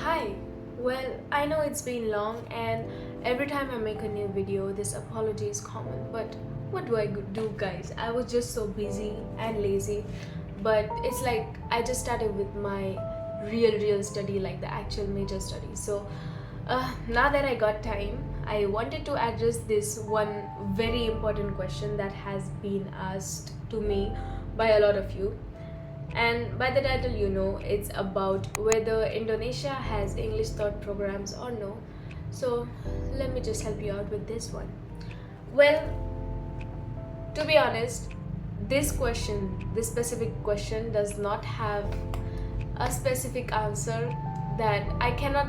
Hi. Well, I know it's been long, and every time I make a new video, this apology is common. But what do I do, guys? I was just so busy and lazy. But it's like I just started with my real study, like the actual major study. So now that I got time, I wanted to address this one very important question that has been asked to me by a lot of you. And by the title, you know, it's about whether Indonesia has English thought programs or no. So let me just help you out with this one. Well, to be honest, this specific question, does not have a specific answer that I cannot,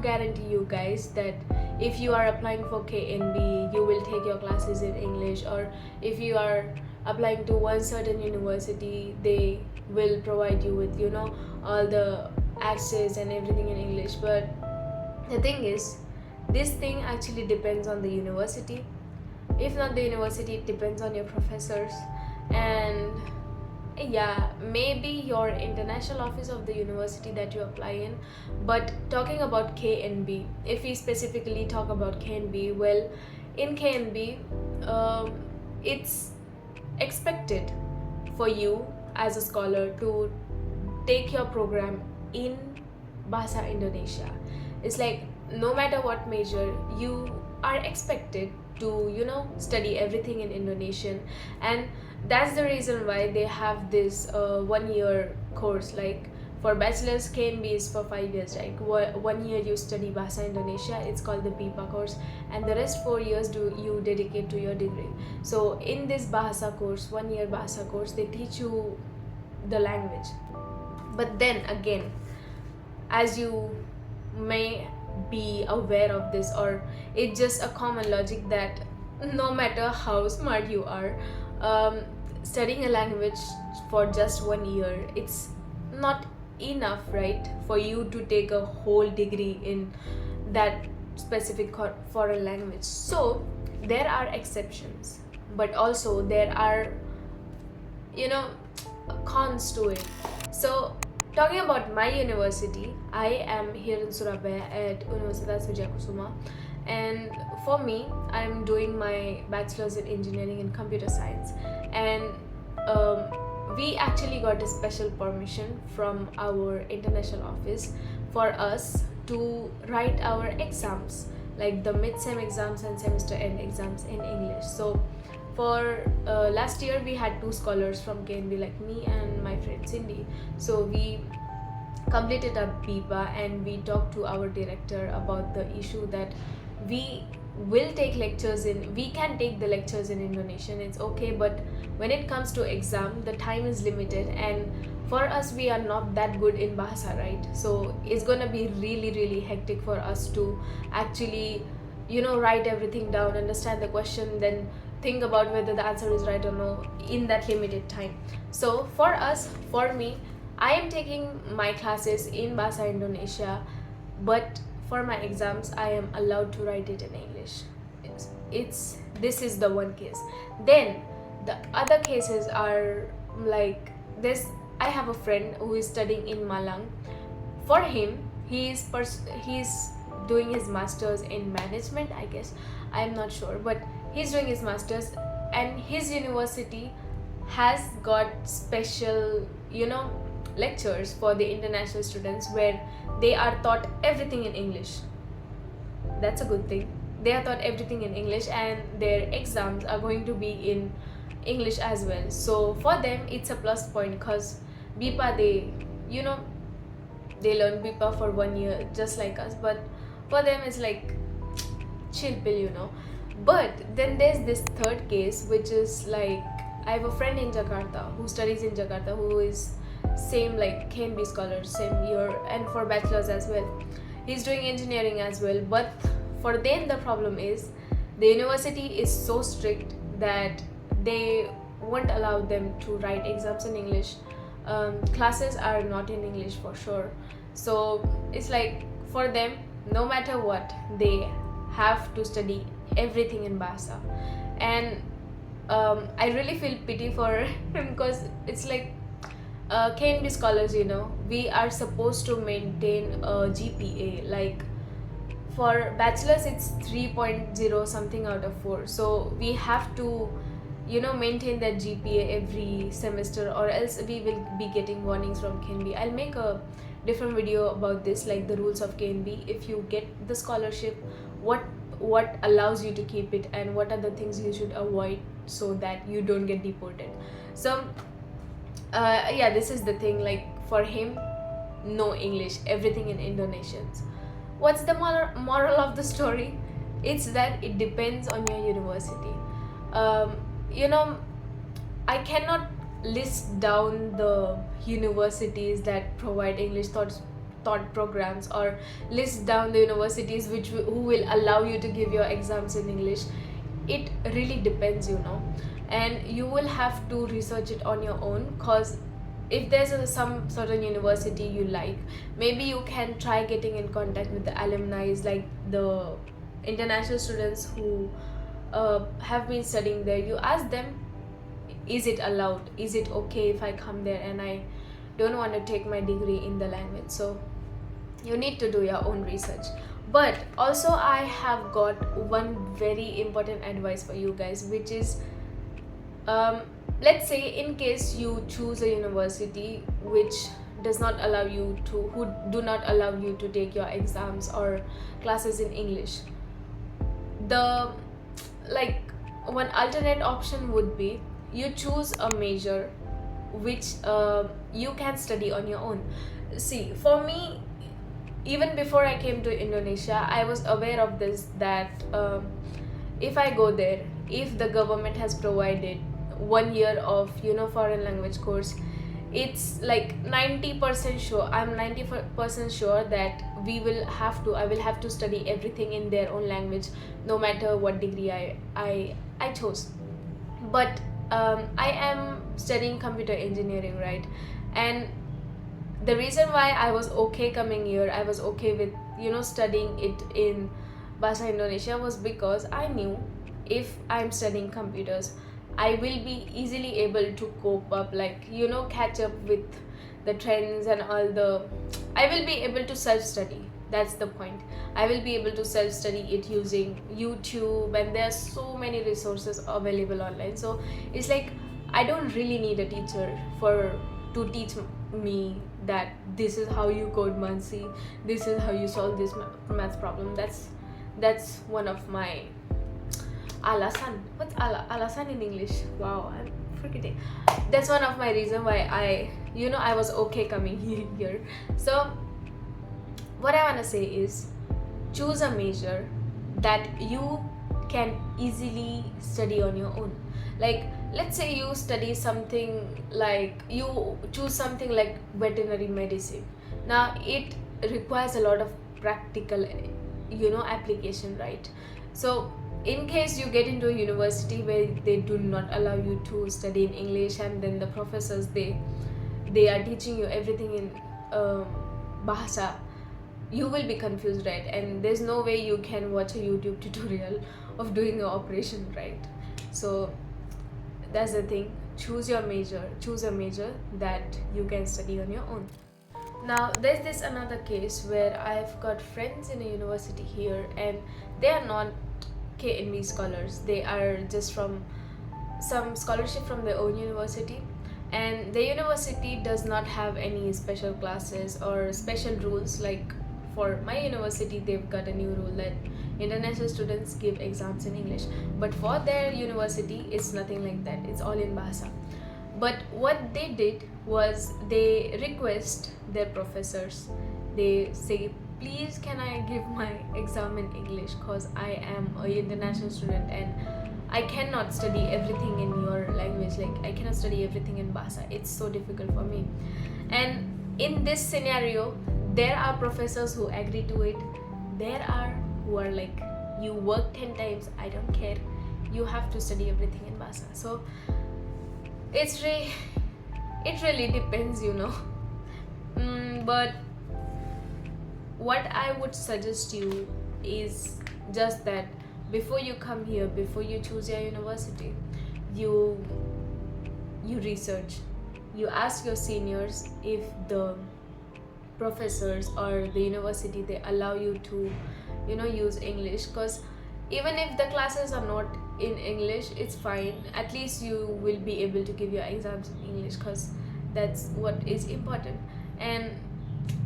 guarantee you guys that if you are applying for KNB, you will take your classes in English, or if you are applying to one certain university, they will provide you with, all the access and everything in English. But the thing is, this thing actually depends on the university. If not the university, it depends on your professors. And yeah, maybe your international office of the university that you apply in. But talking about KNB, if we specifically talk about KNB, well, in KNB, it's expected for you as a scholar to take your program in Bahasa Indonesia. It's like no matter what major, you are expected to, study everything in Indonesian. And that's the reason why they have this 1 year course. Like for bachelor's, KNB is for 5 years, right? 1 year you study Bahasa Indonesia, it's called the BIPA course, and the rest 4 years do you dedicate to your degree. So in this Bahasa course, 1 year Bahasa course, they teach you the language. But then again, as you may be aware of this, or it's just a common logic that no matter how smart you are, studying a language for just 1 year, it's not enough, right, for you to take a whole degree in that specific foreign language. So there are exceptions, but also there are, cons to it. So talking about my university, I am here in Surabaya at Universitas Wijayakusuma, and for me, I'm doing my bachelor's in engineering and computer science. And we actually got a special permission from our international office for us to write our exams, like the mid-sem exams and semester end exams, in English. So for last year, we had two scholars from KNB, like me and my friend Cindy. So we completed our BIPA, and we talked to our director about the issue that we can take the lectures in Indonesian, it's okay, but when it comes to exam, the time is limited, and for us, we are not that good in Bahasa, right? So it's gonna be really hectic for us to actually, write everything down, understand the question, then think about whether the answer is right or no in that limited time. So for me, I am taking my classes in Bahasa Indonesia, but for my exams, I am allowed to write it in English. This is the one case. Then the other cases are like this. I have a friend who is studying in Malang. For him, he's doing his masters in management, I guess. I'm not sure, but he's doing his masters, and his university has got special, lectures for the international students where they are taught everything in English. That's a good thing. They are taught everything in English, and their exams are going to be in English as well. So for them, it's a plus point, because BIPA, they learn BIPA for 1 year just like us, but for them it's like chill pill. But then there's this third case, which is like, I have a friend in Jakarta who studies in Jakarta, who is same like KNB scholar, same year, and for bachelor's as well. He's doing engineering as well, but for them the problem is the university is so strict that they won't allow them to write exams in English. Classes are not in English for sure. So it's like for them, no matter what, they have to study everything in Bahasa. And I really feel pity for him, because it's like KNB scholars, you know, we are supposed to maintain a GPA. Like for bachelors, it's 3.0 something out of 4. So we have to, you know, maintain that GPA every semester, or else we will be getting warnings from KNB. I'll make a different video about this, like the rules of KNB. If you get the scholarship, what allows you to keep it, and what are the things you should avoid so that you don't get deported. So yeah, this is the thing. Like for him, no English, everything in Indonesians. What's the moral of the story? It's that it depends on your university. You know, I cannot list down the universities that provide English thought programs, or list down the universities who will allow you to give your exams in English. It really depends, you know, and you will have to research it on your own. Cause if there's some certain university you like, maybe you can try getting in contact with the alumni, like the international students who have been studying there. You ask them, is it allowed, is it okay if I come there and I don't want to take my degree in the language? So you need to do your own research. But also I have got one very important advice for you guys, which is let's say in case you choose a university which does not allow you to, who do not allow you to take your exams or classes in English, the like one alternate option would be you choose a major which you can study on your own. See, for me, even before I came to Indonesia, I was aware of this, that if I go there, if the government has provided 1 year of, you know, foreign language course, it's like 90% sure, I'm 90% sure that I will have to study everything in their own language, no matter what degree I chose. But I am studying computer engineering, right? And the reason why I was okay coming here, I was okay with, you know, studying it in Bahasa Indonesia, was because I knew if I'm studying computers, I will be easily able to cope up, like, you know, catch up with the trends and all the, I will be able to self-study. That's the point. I will be able to self-study it using YouTube, and there are so many resources available online. So it's like I don't really need a teacher to teach me that this is how you code Mansi, this is how you solve this math problem. That's one of my alasan. What's alasan in English? Wow, I'm forgetting. That's one of my reason why I was okay coming here. So what I want to say is, choose a major that you can easily study on your own. Like, let's say you study something like, you choose something like veterinary medicine. Now it requires a lot of practical, you know, application, right? So in case you get into a university where they do not allow you to study in English, and then the professors, they are teaching you everything in bahasa, you will be confused, right? And there's no way you can watch a YouTube tutorial of doing an operation, right? So that's the thing. Choose a major that you can study on your own. Now there's this another case where I've got friends in a university here, and they are not KNB scholars. They are just from some scholarship from their own university, and the university does not have any special classes or special rules. Like for my university, they've got a new rule that international students give exams in English, but for their university it's nothing like that. It's all in Bahasa. But what they did was they request their professors, they say, please can I give my exam in English, because I am an international student and I cannot study everything in your language. Like, I cannot study everything in Bahasa. It's so difficult for me. And in this scenario, there are professors who agree to it. There are who are like, you work 10 times, I don't care. You have to study everything in Bahasa. So it really depends, you know. But what I would suggest you is just that before you come here, before you choose your university, you research, you ask your seniors if the professors or the university they allow you to use English, because even if the classes are not in English, it's fine. At least you will be able to give your exams in English, because that's what is important. And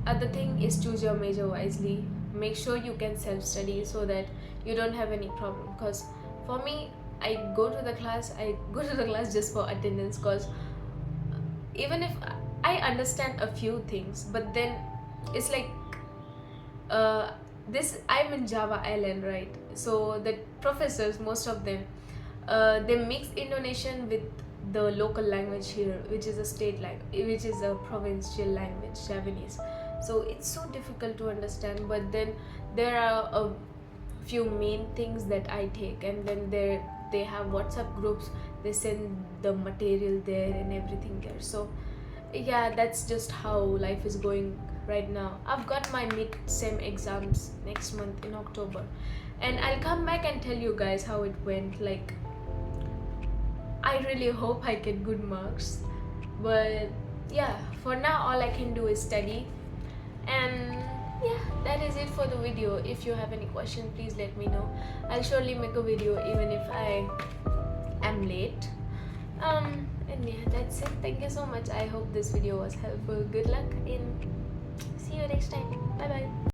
other thing is, choose your major wisely. Make sure you can self-study so that you don't have any problem. Because for me, I go to the class just for attendance, because even if I understand a few things, but then it's like uh, this I'm in Java Island, right? So the professors, most of them, they mix Indonesian with the local language here, which is a which is a provincial language, Javanese. So it's so difficult to understand. But then there are a few main things that I take, and then they have WhatsApp groups. They send the material there and everything there. So yeah, that's just how life is going right now. I've got my mid-sem exams next month in October, and I'll come back and tell you guys how it went. Like, I really hope I get good marks, but yeah, for now all I can do is study. And yeah, that is it for the video. If you have any question, please let me know. I'll surely make a video even if I am late. And yeah, that's it. Thank you so much. I hope this video was helpful. Good luck and see you next time. Bye bye.